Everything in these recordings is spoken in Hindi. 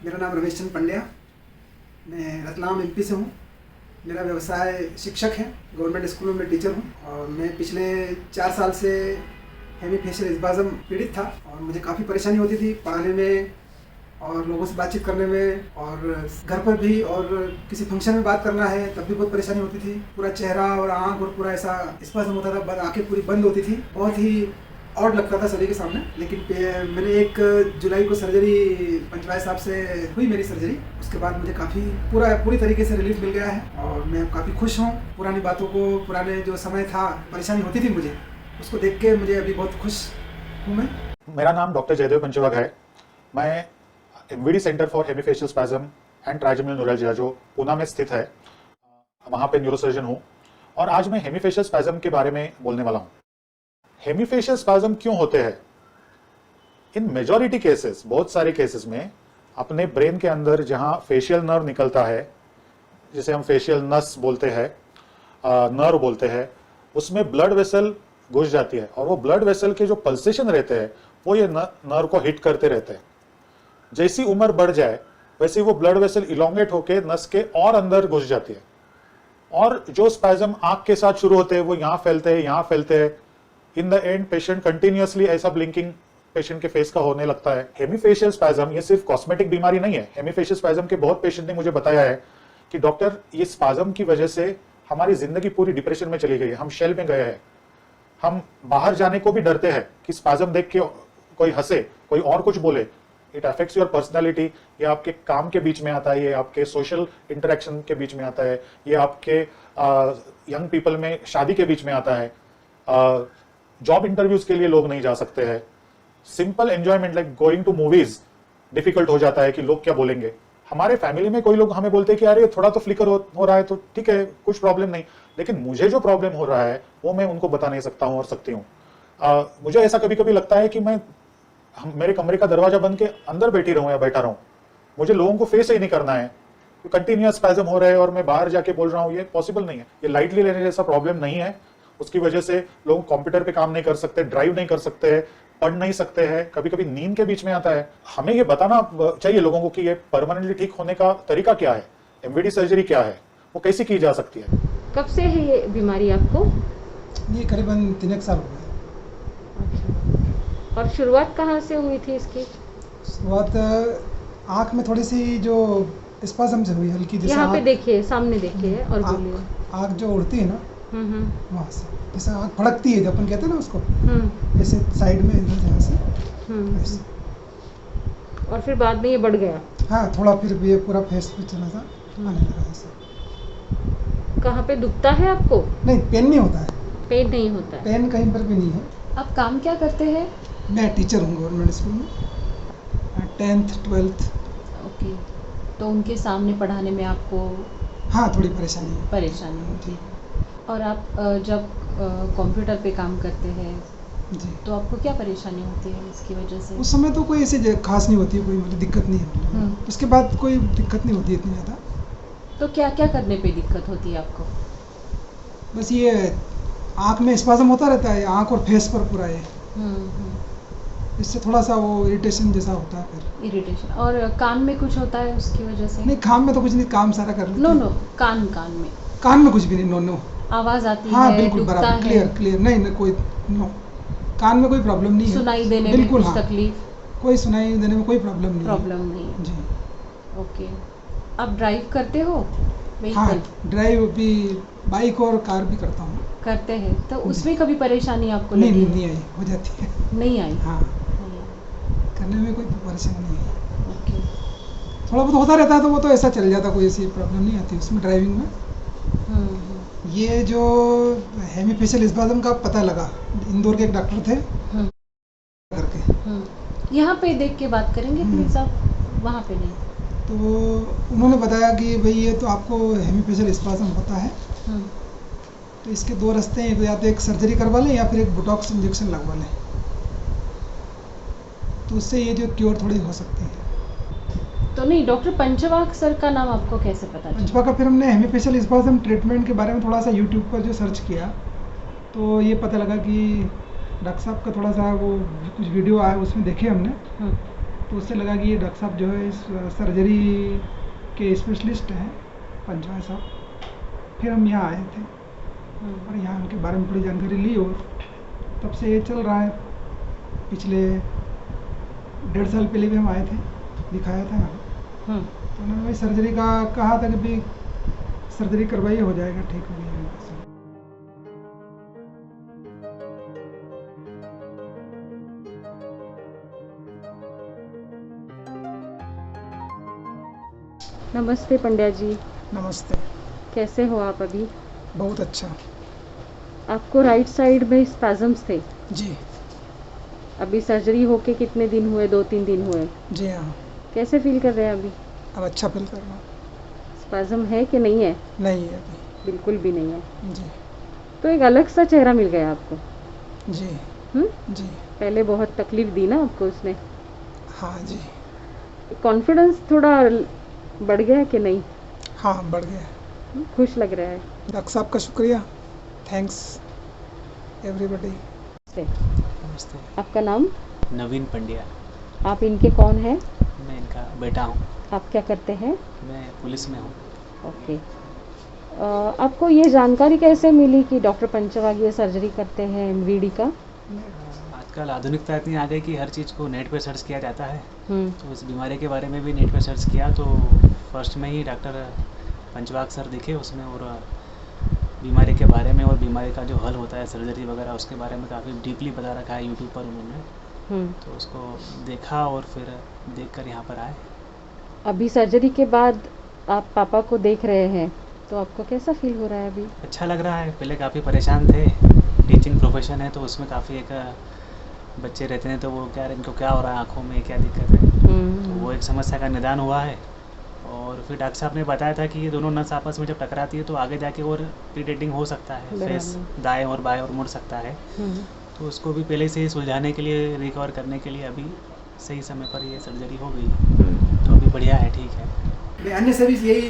मेरा नाम रमेश चंद पंड्या, मैं रतलाम एमपी से हूँ। मेरा व्यवसाय शिक्षक है, गवर्नमेंट स्कूलों में टीचर हूँ और मैं पिछले 4 साल से हेमीफेशियल स्पाज़म पीड़ित था और मुझे काफ़ी परेशानी होती थी पढ़ाने में और लोगों से बातचीत करने में, और घर पर भी और किसी फंक्शन में बात करना है तब भी बहुत परेशानी होती थी। पूरा चेहरा और आँख और पूरा ऐसा स्पाज़म होता था, आँखें पूरी बंद होती थी, बहुत ही ऑड लगता था सभी के सामने। लेकिन मैंने 1 जुलाई को सर्जरी पंचवाय साहब से हुई मेरी सर्जरी। उसके बाद मुझे काफ़ी पूरी तरीके से रिलीफ मिल गया है और मैं काफ़ी खुश हूँ। पुरानी बातों को, पुराने जो समय था, परेशानी होती थी मुझे, उसको देख के मुझे अभी बहुत खुश हूँ मैं। मेरा नाम डॉक्टर जयदेव पंचवाग है। मैं MVD centre for hemifacial spasm and trigeminal neuralgia जो पूना में स्थित है, वहाँ पे न्यूरोसर्जन हूँ और आज मैं हेमीफेशियल स्पैज़म के बारे में बोलने वाला हूँ। हेमीफेशियल स्पैज़म क्यों होते हैं? इन मेजॉरिटी केसेस, बहुत सारे केसेस में अपने ब्रेन के अंदर जहाँ फेशियल नर्व निकलता है, जिसे हम फेशियल नस बोलते हैं, नर्व बोलते हैं, उसमें ब्लड वेसल घुस जाती है और वो ब्लड वेसल के जो पल्सेशन रहते हैं वो ये नर्व को हिट करते रहते हैं। जैसी उम्र बढ़ जाए वैसे वो ब्लड वेसल इलोंगेट होके नस के और अंदर घुस जाती है और जो स्पैज़म आंख के साथ शुरू होते हैं वो यहाँ फैलते हैं, यहाँ फैलते हैं। In the end patient continuously ऐसा ब्लिंकिंग पेशेंट के फेस का होने लगता है। हेमीफेशियल स्पैज़म ये सिर्फ कॉस्मेटिक बीमारी नहीं है। हेमीफेशियल स्पैज़म के बहुत पेशेंट ने मुझे बताया है कि डॉक्टर, ये स्पैज़म की वजह से हमारी जिंदगी पूरी डिप्रेशन में चली गई है, हम शेल में गए हैं, हम बाहर जाने को भी डरते हैं कि स्पैज़म देख के कोई हंसे, कोई और कुछ बोले। It affects your personality. ये आपके काम के बीच में आता है, ये आपके सोशल इंटरेक्शन के बीच में आता है, ये आपके यंग पीपल में शादी के बीच में आता है। जॉब इंटरव्यूज के लिए लोग नहीं जा सकते हैं। Simple enjoyment like going to movies difficult हो जाता है कि लोग क्या बोलेंगे। हमारे फैमिली में कोई लोग हमें बोलते हैं कि अरे थोड़ा तो फ्लिकर हो रहा है तो ठीक है, कुछ प्रॉब्लम नहीं, लेकिन मुझे जो प्रॉब्लम हो रहा है वो मैं उनको बता नहीं सकता हूँ और सकती हूँ। मुझे ऐसा कभी कभी लगता है कि मैं मेरे कमरे का दरवाजा बंद के अंदर बैठी रहूं या बैठा रहूं, मुझे लोगों को फेस ही नहीं करना है। कंटिन्यूअस स्पैज़म हो रहा है और मैं बाहर जाके बोल रहा हूँ, ये पॉसिबल नहीं है। ये लाइटली लेने जैसा प्रॉब्लम नहीं है। उसकी वजह से लोग कंप्यूटर पे काम नहीं कर सकते, ड्राइव नहीं कर सकते हैं, पढ़ नहीं सकते हैं, कभी कभी नींद के बीच में आता है। हमें ये बताना चाहिए लोगों को कि ये परमानेंटली ठीक होने का तरीका क्या है, एमवीडी सर्जरी क्या है, वो कैसे की जा सकती है। कब से है ये बीमारी आपको? ये करीबन 3 साल हो गए। और शुरुआत कहाँ से हुई थी इसकी? शुरुआत आँख में थोड़ी सी जो स्पाज़म से हुई, हल्की, जैसे यहाँ पे देखिए, सामने देखिए और बोलिए। आँख जो उड़ती है ना, वहाँ से जैसे आँख फड़कती है, जब अपन कहते हैं ना उसको, जैसे साइड में इधर यहाँ से ऐसे। और फिर बाद में ये बढ़ गया? हाँ, थोड़ा फिर ये पूरा फेस पे चला था, आने लगा ऐसे। कहाँ पे दुखता है आपको? नहीं, पेन नहीं होता है। पेन नहीं होता है? पेन कहीं पर भी नहीं है। आप काम क्या करते हैं? मैं टीचर हूँ गवर्नमेंट स्कूल में, 10th 12th। ओके, तो उनके सामने पढ़ाने में आपको हाँ, थोड़ी परेशानी है। परेशानी होती है। और आप जब कंप्यूटर पे काम करते हैं जी, तो आपको क्या परेशानी होती है इसकी वजह से? उस समय तो कोई ऐसी खास नहीं होती है, कोई मतलब दिक्कत नहीं है। उसके बाद कोई दिक्कत नहीं होती है इतनी ज़्यादा। तो क्या क्या करने पे दिक्कत होती है आपको? बस ये आँख में स्पाज़म होता रहता है, आँख और फेस पर पूरा है, इससे थोड़ा सा वो इरिटेशन जैसा होता है। फिर इरिटेशन। और कान में कुछ होता है उसकी वजह से? नहीं, कान में तो कुछ नहीं, काम सारा कर लेते हैं। नो, कान में कान में कुछ भी नहीं। नो। आवाज़ आती हाँ, है, बिल्कुल दुखता बराबर, है? क्लियर। नहीं, कोई नो, कान में कोई प्रॉब्लम नहीं है। सुनाई देने में बिल्कुल, कुछ हाँ, तकलीफ? कोई सुनाई देने में कोई प्रॉब्लम नहीं है। जी। ओके। आप ड्राइव करते हो हाँ, व्हीकल? ड्राइव भी, बाइक और कार भी करता हूँ। करते हैं तो उसमें कभी परेशानी आपको लगी? नहीं आई, हो जाती है। नहीं आई? हाँ, करने में कोई परेशानी नहीं है। ओके। थोड़ा बहुत होता रहता है तो वो तो ऐसा चल जाता, कोई ऐसी प्रॉब्लम नहीं आती उसमें ड्राइविंग में। ये जो हेमीफेशियल स्पाज़म का पता लगा, इंदौर के एक डॉक्टर थे करके। यहाँ पे देख के बात करेंगे प्लीज आप, वहाँ पे नहीं। तो उन्होंने बताया कि भाई ये तो आपको हेमीफेशियल स्पाज़म होता है, तो इसके 2 रास्ते हैं, या तो एक सर्जरी करवा लें या फिर एक बोटॉक्स इंजेक्शन लगवा लें, तो उससे ये जो क्योर थोड़ी हो सकती है। तो नहीं, डॉक्टर पंचवाग सर का नाम आपको कैसे पता चला? पंचवाग का फिर हमने हेमीफेशियल स्पाज़म ट्रीटमेंट के बारे में थोड़ा सा यूट्यूब पर जो सर्च किया तो ये पता लगा कि डॉक्टर साहब का थोड़ा सा वो कुछ वीडियो आया, उसमें देखे हमने, तो उससे लगा कि ये डॉक्टर साहब जो है इस सर्जरी के स्पेशलिस्ट हैं, पंचवाय साहब। फिर हम यहाँ आए थे और यहाँ उनके बारे में थोड़ी जानकारी ली और तब से ये चल रहा है। पिछले 1.5 साल पहले भी हम आए थे, दिखाया था यहाँ। तो उन्होंने वही सर्जरी का कहा था कि भी सर्जरी करवाइए, हो जाएगा, ठीक हो गया। नमस्ते पंड्या जी, नमस्ते। कैसे हो आप अभी? बहुत अच्छा। आपको राइट साइड में स्पैज़म्स थे, जी अभी सर्जरी होके कितने दिन हुए? 2-3 दिन हुए। जी हाँ, कैसे फील कर रहे हैं अभी? अब अच्छा फील कर रहा हूँ। स्पैज़म है कि नहीं है? नहीं है अभी। बिल्कुल भी नहीं है। जी तो एक अलग सा चेहरा मिल गया आपको। जी जी पहले बहुत तकलीफ दी ना आपको उसने। हाँ जी। कॉन्फिडेंस थोड़ा बढ़ गया कि नहीं? हाँ बढ़ गया। खुश लग रहा है। डॉक्टर साहब का शुक्रिया, थैंक्स एवरीबॉडी। नमस्ते। आपका नाम? नवीन पंड्या। आप इनके कौन हैं? मैं इनका बेटा हूँ। आप क्या करते हैं? मैं पुलिस में हूँ। ओके। आपको ये जानकारी कैसे मिली कि डॉक्टर पंचवाग ये सर्जरी करते हैं एमवीडी का? आजकल आधुनिकता इतनी आ गई कि हर चीज़ को नेट पे सर्च किया जाता है। हम्म। तो इस बीमारी के बारे में भी नेट पे सर्च किया तो फर्स्ट में ही डॉक्टर पंचवाग सर दिखे उसमें, और बीमारी के बारे में और बीमारी का जो हल होता है सर्जरी वगैरह उसके बारे में काफ़ी डीपली बता रखा है यूट्यूब पर उन्होंने। तो उसको देखा और फिर देखकर यहाँ पर आए। अभी सर्जरी के बाद आप पापा को देख रहे हैं तो आपको कैसा फील हो रहा है अभी? अच्छा लग रहा है। पहले काफ़ी परेशान थे, टीचिंग प्रोफेशन है तो उसमें काफ़ी एक बच्चे रहते हैं तो वो क्या इनको क्या हो रहा है आँखों में, क्या दिक्कत है, तो वो एक समस्या का निदान हुआ है। और फिर डॉक्टर साहब ने बताया था कि ये दोनों नस आपस में जब टकराती है तो आगे जाके और इरिटेटिंग हो सकता है, फेस दाएं और बाएं और मुड़ सकता है। तो उसको भी पहले से ही सुलझाने के लिए, रिकवर करने के लिए अभी सही समय पर ये सर्जरी हो गई, तो अभी बढ़िया है, ठीक है। मैं अन्य सभी से यही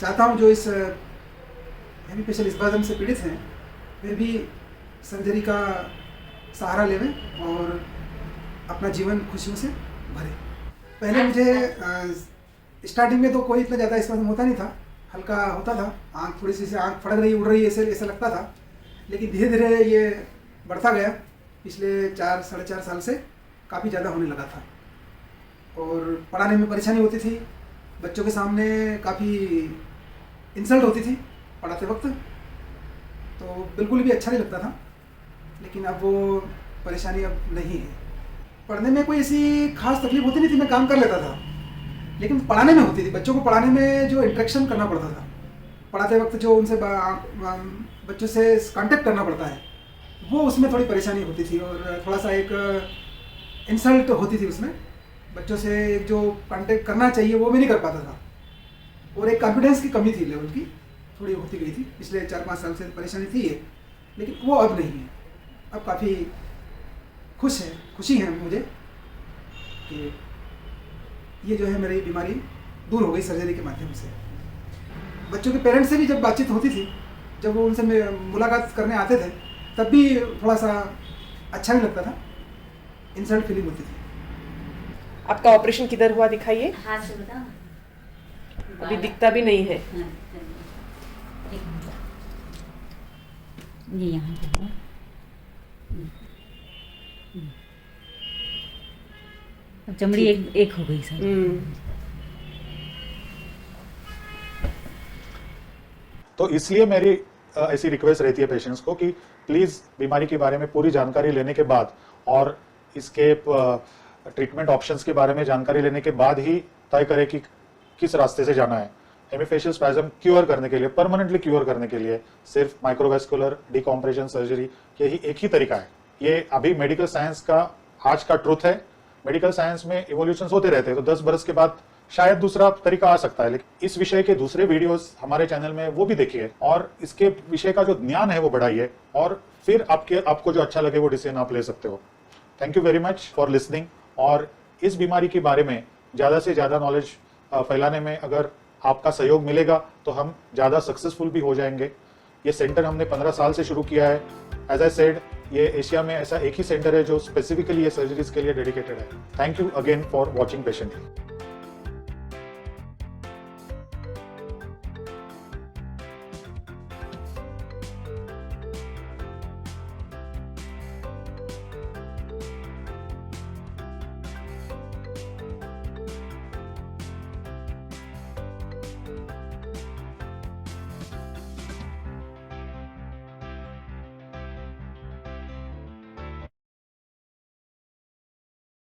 चाहता हूँ जो इस हेमीफेशियल स्पाज़म से पीड़ित हैं, वे भी सर्जरी का सहारा लेवें और अपना जीवन खुशियों से भरें। पहले मुझे स्टार्टिंग में तो कोई इतना ज़्यादा स्पाज़म होता नहीं था, हल्का होता था, आँख थोड़ी सी आँख फड़क रही, उड़ रही, ऐसा लगता था। लेकिन धीरे धीरे ये बढ़ता गया। पिछले 4-4.5 साल से काफ़ी ज़्यादा होने लगा था और पढ़ाने में परेशानी होती थी, बच्चों के सामने काफ़ी इंसल्ट होती थी पढ़ाते वक्त, तो बिल्कुल भी अच्छा नहीं लगता था। लेकिन अब वो परेशानी अब नहीं है। पढ़ने में कोई ऐसी खास तकलीफ होती नहीं थी, मैं काम कर लेता था, लेकिन पढ़ाने में होती थी। बच्चों को पढ़ाने में जो इंटरेक्शन करना पड़ता था, पढ़ाते वक्त जो उनसे बच्चों से कांटेक्ट करना पड़ता है, वो उसमें थोड़ी परेशानी होती थी और थोड़ा सा एक इंसल्ट होती थी उसमें। बच्चों से जो कांटेक्ट करना चाहिए वो भी नहीं कर पाता था और एक कॉन्फिडेंस की कमी थी, लेवल की थोड़ी होती गई थी। पिछले 4-5 साल से परेशानी थी ये, लेकिन वो अब नहीं है। अब काफ़ी खुशी है मुझे कि ये जो है मेरी बीमारी दूर हो गई सर्जरी के माध्यम से। बच्चों के पेरेंट्स से भी जब बातचीत होती थी, जब वो उनसे मुलाकात करने आते थे, तब भी थोड़ा सा अच्छा नहीं लगता था, इंसल्ट फीलिंग होती थी। आपका ऑपरेशन किधर हुआ दिखाइए। हाथ से बताओ। अभी दिखता भी नहीं है। ये यहाँ पे हुआ। अब चमड़ी एक हो गई सर। तो इसलिए मेरी ऐसी रिक्वेस्ट रहती है पेशेंट्स को कि प्लीज बीमारी के बारे में पूरी जानकारी लेने के बाद और इसके ट्रीटमेंट ऑप्शंस के बारे में जानकारी लेने के बाद ही तय करें कि किस रास्ते से जाना है। हेमीफेशियल स्पैज़म क्योर करने के लिए, परमानेंटली क्योर करने के लिए सिर्फ माइक्रोवेस्कुलर डिकॉम्प्रेशन सर्जरी यही एक ही तरीका है। ये अभी मेडिकल साइंस का आज का ट्रुथ है। मेडिकल साइंस में इवोल्यूशन होते रहते हैं, तो 10 बरस के बाद शायद दूसरा तरीका आ सकता है। लेकिन इस विषय के दूसरे वीडियोस हमारे चैनल में वो भी देखिए और इसके विषय का जो ज्ञान है वो बढ़ाइए और फिर आपको जो अच्छा लगे वो डिसीजन आप ले सकते हो। Thank you very much for listening. और इस बीमारी के बारे में ज़्यादा से ज़्यादा नॉलेज फैलाने में अगर आपका सहयोग मिलेगा तो हम ज़्यादा सक्सेसफुल भी हो जाएंगे। ये सेंटर हमने 15 साल से शुरू किया है। एज आई सेड, ये एशिया में ऐसा एक ही सेंटर है जो स्पेसिफिकली ये सर्जरीज के लिए डेडिकेटेड है। Thank you again for watching patiently.